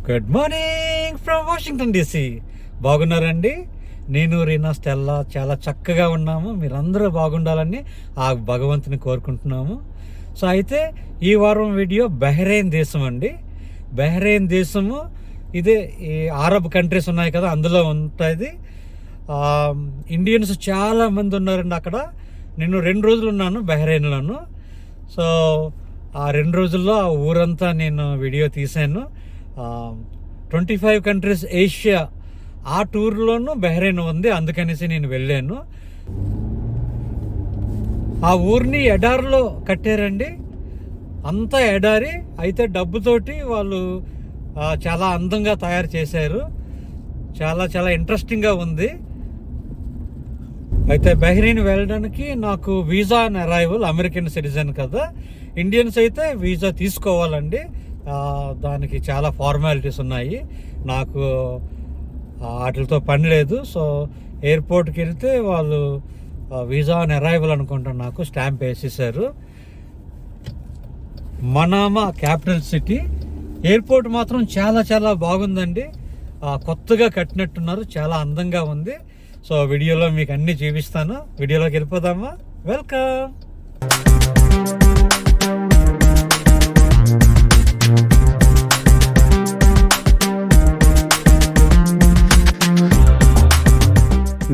Good morning from Washington DC. బాగున్నారండి? నేను Reena Stella చాలా చక్కగా ఉన్నాము. మీరందరూ బాగుండాలని ఆ భగవంతుని కోరుకుంటున్నాము. సో అయితే ఈ వారం వీడియో బహ్రెయిన్ దేశం అండి. బహ్రెయిన్ దేశము ఇదే ఈ అరబ్ కంట్రీస్ ఉన్నాయి కదా, అందులో ఉంటుంది. ఇండియన్స్ చాలా మంది ఉన్నారండి అక్కడ. నేను 2 రోజులు ఉన్నాను బహ్రెయిన్లోను. సో ఆ 2 రోజుల్లో ఆ ఊరంతా నేను వీడియో తీశాను. 25 కంట్రీస్ ఏషియా ఆ టూర్లోనూ బహ్రెయిన్ ఉంది, అందుకనేసి నేను వెళ్ళాను. ఆ ఊరిని ఎడారిలో కట్టారండి, అంతా ఎడారి. అయితే డబ్బుతోటి వాళ్ళు చాలా అందంగా తయారు చేశారు. చాలా చాలా ఇంట్రెస్టింగ్గా ఉంది. అయితే బహ్రెయిన్ వెళ్ళడానికి నాకు visa on arrival, American citizen కదా. ఇండియన్స్ అయితే వీసా తీసుకోవాలండి, దానికి చాలా ఫార్మాలిటీస్ ఉన్నాయి. నాకు వాటితో పని లేదు. సో ఎయిర్పోర్ట్కి వెళ్తే వాళ్ళు వీసా ఆన్ అరైవల్ అనుకుంటాను, నాకు స్టాంప్ వేసేసారు. Manama capital city. ఎయిర్పోర్ట్ మాత్రం చాలా చాలా బాగుందండి, కొత్తగా కట్టినట్టున్నారు, చాలా అందంగా ఉంది. సో వీడియోలో మీకు అన్నీ చూపిస్తాను. వీడియోలోకి వెళ్ళిపోదామా? వెల్కమ్.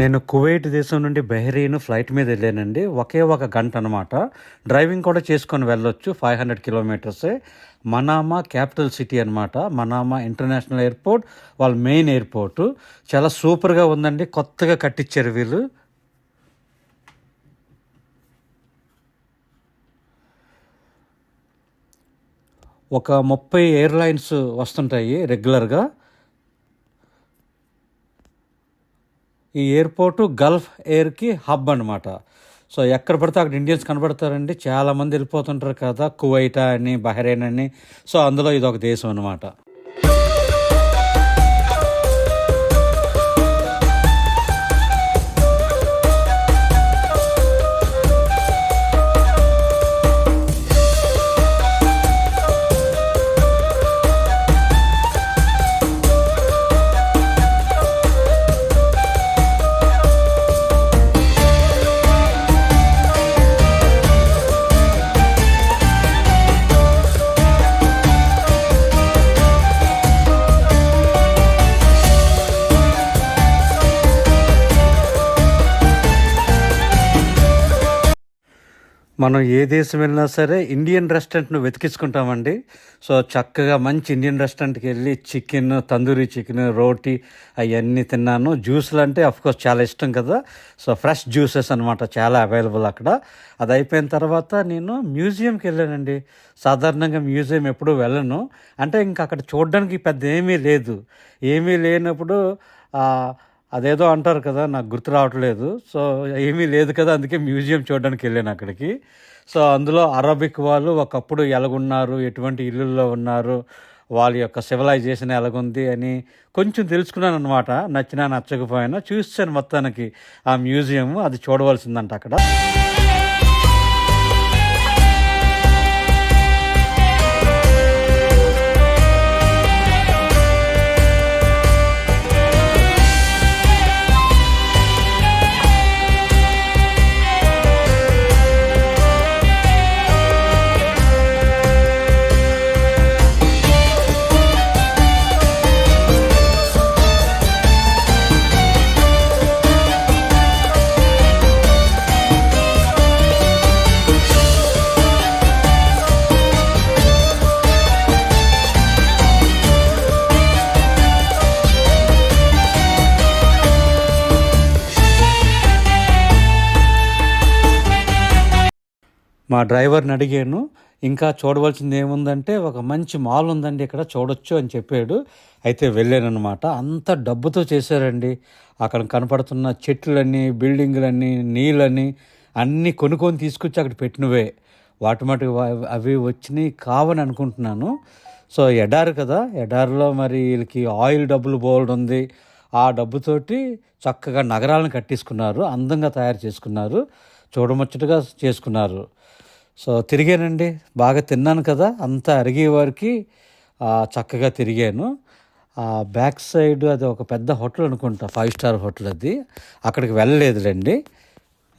నేను కువైట్ దేశం నుండి బహ్రెయిన్ ఫ్లైట్ మీద వెళ్ళానండి. ఒకే ఒక గంట అనమాట. డ్రైవింగ్ కూడా చేసుకొని వెళ్ళొచ్చు, 500 కిలోమీటర్సే. మనామా క్యాపిటల్ సిటీ అనమాట. మనామా ఇంటర్నేషనల్ ఎయిర్పోర్ట్ వాళ్ళ మెయిన్ ఎయిర్పోర్టు. చాలా సూపర్గా ఉందండి, కొత్తగా కట్టించారు వీళ్ళు. ఒక 30 ఎయిర్లైన్స్ వస్తుంటాయి రెగ్యులర్గా. ఈ ఎయిర్పోర్టు గల్ఫ్ ఎయిర్కి హబ్ అనమాట. సో ఎక్కడ పడితే అక్కడ ఇండియన్స్ కనబడతారండి. చాలామంది వెళ్ళిపోతుంటారు కదా, కువైట్ అని, బహ్రెయిన్ అని. సో అందులో ఇది ఒక దేశం అనమాట. మనం ఏ దేశం వెళ్ళినా సరే ఇండియన్ రెస్టారెంట్ను వెతికించుకుంటామండి. సో చక్కగా మంచి ఇండియన్ రెస్టారెంట్కి వెళ్ళి చికెన్, తందూరి చికెన్, రోటీ అవన్నీ తిన్నాను. జ్యూస్లు అంటే అఫ్కోర్స్ చాలా ఇష్టం కదా. సో ఫ్రెష్ జ్యూసెస్ అనమాట చాలా అవైలబుల్ అక్కడ. అది అయిపోయిన తర్వాత నేను మ్యూజియంకి వెళ్ళానండి. సాధారణంగా మ్యూజియం ఎప్పుడూ వెళ్ళను, అంటే ఇంకా అక్కడ చూడడానికి పెద్ద ఏమీ లేదు. ఏమీ లేనప్పుడు అదేదో అంటారు కదా, నాకు గుర్తు రావట్లేదు. సో ఏమీ లేదు కదా, అందుకే మ్యూజియం చూడడానికి వెళ్ళాను అక్కడికి. సో అందులో అరబిక్ వాళ్ళు ఒకప్పుడు ఎలాగున్నారు, ఎటువంటి ఇల్లుల్లో ఉన్నారు, వాళ్ళ యొక్క సివిలైజేషన్ ఎలాగుంది అని కొంచెం తెలుసుకున్నాను అనమాట. నచ్చినా నచ్చకపోయినా చూసాను మొత్తానికి ఆ మ్యూజియం. అది చూడవలసిందంట అక్కడ. మా డ్రైవర్ని అడిగాను, ఇంకా చూడవలసింది ఏముందంటే ఒక మంచి మాల్ ఉందండి ఇక్కడ చూడొచ్చు అని చెప్పాడు. అయితే వెళ్ళాను అనమాట. అంత డబ్బుతో చేశారండి. అక్కడ కనపడుతున్న చెట్లన్నీ, బిల్డింగులన్నీ, నీళ్ళని అన్నీ కొనుక్కొని తీసుకొచ్చి అక్కడ పెట్టినవే. వాటి మటుకు అవి వచ్చినాయి కావని అనుకుంటున్నాను. సో ఎడారి కదా, ఎడారిలో మరి వీళ్ళకి ఆయిల్ డబ్బులు బోల్డ్ ఉంది. ఆ డబ్బుతోటి చక్కగా నగరాలను కట్టించుకున్నారు, అందంగా తయారు చేసుకున్నారు, చూడముచ్చటగా చేసుకున్నారు. సో తిరిగానండి, బాగా తిన్నాను కదా, అంతా అరిగే వారికి చక్కగా తిరిగాను. ఆ బ్యాక్ సైడ్ అది ఒక పెద్ద హోటల్ అనుకుంటా, 5 స్టార్ హోటల్ అది. అక్కడికి వెళ్ళలేదులేండి.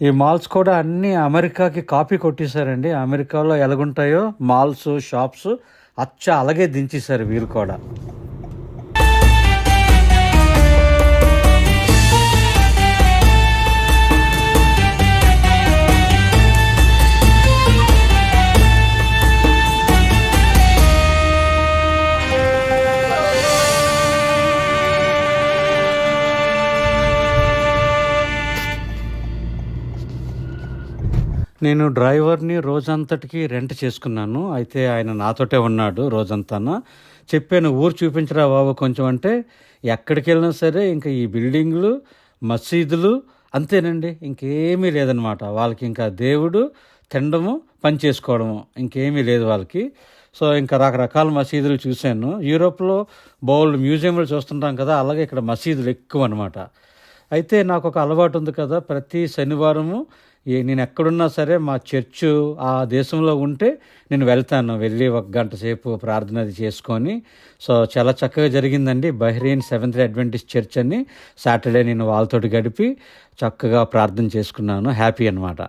ఈ మాల్స్ కూడా అన్నీ అమెరికాకి కాపీ కొట్టేశారండి. అమెరికాలో ఎలాగుంటాయో మాల్స్, షాప్స్ అలాగే దించేశారు వీళ్ళు కూడా. నేను డ్రైవర్ని రోజంతటికి రెంట్ చేసుకున్నాను. అయితే ఆయన నాతోటే ఉన్నాడు రోజంతా. చెప్పాను, ఊరు చూపించరా బాబు కొంచెం అంటే, ఎక్కడికి వెళ్ళినా సరే ఇంకా ఈ బిల్డింగ్లు, మసీదులు అంతేనండి, ఇంకేమీ లేదనమాట వాళ్ళకి. ఇంకా దేవుడు, తినడము, పని చేసుకోవడము, ఇంకేమీ లేదు వాళ్ళకి. సో ఇంకా రకరకాల మసీదులు చూశాను. యూరోప్లో బౌల్డ్ మ్యూజియంలు చూస్తుంటాం కదా, అలాగే ఇక్కడ మసీదులు ఎక్కువ అనమాట. అయితే నాకు ఒక అలవాటు ఉంది కదా, ప్రతి శనివారము నేను ఎక్కడున్నా సరే మా చర్చు ఆ దేశంలో ఉంటే నేను వెళ్తాను. వెళ్ళి 1 గంట సేపు ప్రార్థన అది చేసుకొని. సో చాలా చక్కగా జరిగిందండి. Bahrain seventh day Adventist church అని సాటర్డే నేను వాళ్ళతోటి గడిపి చక్కగా ప్రార్థన చేసుకున్నాను. హ్యాపీ అనమాట.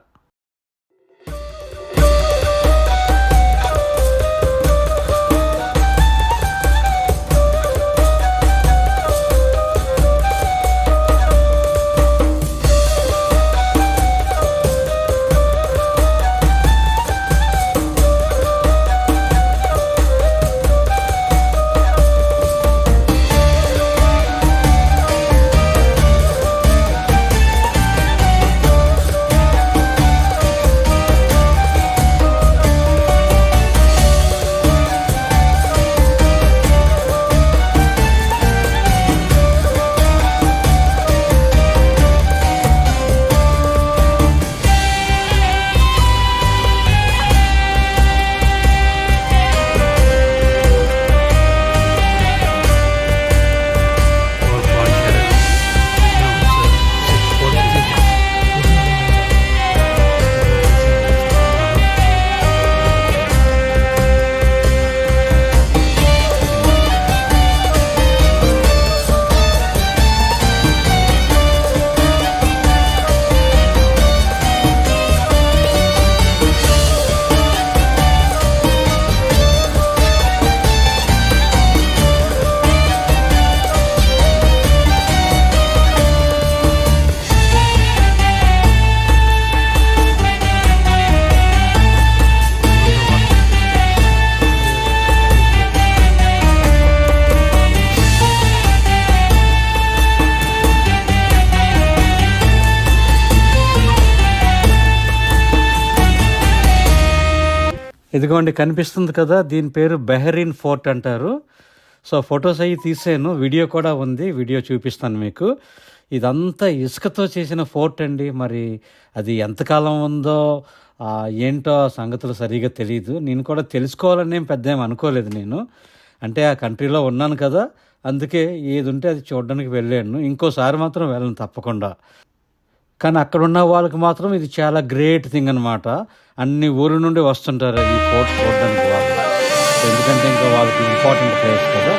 ఇదిగోండి కనిపిస్తుంది కదా, దీని పేరు బహ్రెయిన్ ఫోర్ట్ అంటారు. సో ఫొటోస్ అవి తీసాను, వీడియో కూడా ఉంది, వీడియో చూపిస్తాను మీకు. ఇదంతా ఇసుకతో చేసిన ఫోర్ట్ అండి. మరి అది ఎంతకాలం ఉందో ఏంటో సంగతులు సరిగా తెలియదు. నేను కూడా తెలుసుకోవాలని పెద్ద ఏం అనుకోలేదు. నేను అంటే ఆ కంట్రీలో ఉన్నాను కదా, అందుకే ఏది ఉంటే అది చూడడానికి వెళ్ళాను. ఇంకోసారి మాత్రం వెళ్ళను తప్పకుండా. కానీ అక్కడ ఉన్న వాళ్ళకి మాత్రం ఇది చాలా గ్రేట్ థింగ్ అనమాట. అన్ని ఊరు నుండి వస్తుంటారు ఈ ఫోర్ట్ చూడడానికి వాళ్ళు. ఎందుకంటే ఇంకా వాళ్ళకి ఇంపార్టెంట్ ప్లేస్ కదా.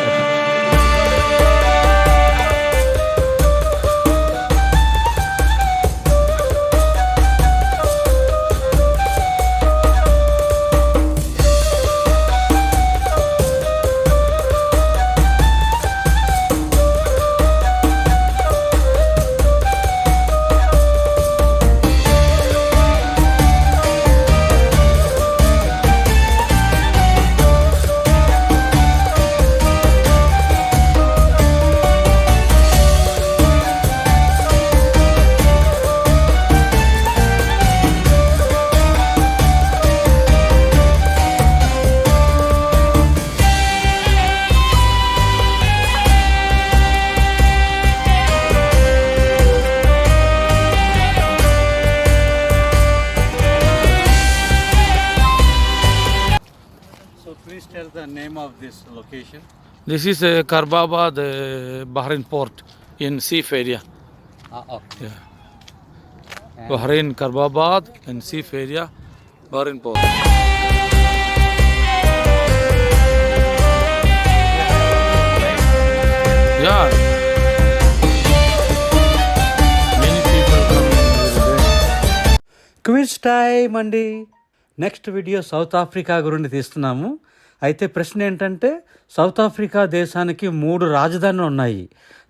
Please tell the name of this location. This is Karbabad, Bahrain port in Seaf area. Okay. Yeah. Bahrain, Karbabad and Seaf area, Bahrain port. Time అండి. నెక్స్ట్ వీడియో సౌత్ ఆఫ్రికా గురించి తీస్తున్నాము. అయితే ప్రశ్న ఏంటంటే, south Africa దేశానికి 3 రాజధానులు ఉన్నాయి.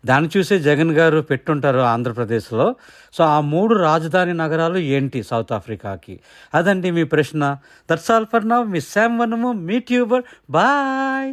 దాన్ని చూసే జగన్ గారు పెట్టుంటారు ఆంధ్రప్రదేశ్లో. సో ఆ 3 రాజధాని నగరాలు ఏంటి సౌత్ ఆఫ్రికాకి? అదండి మీ ప్రశ్న. That's all for now. మీ శామ్ వనము, మీ ట్యూబర్. బాయ్.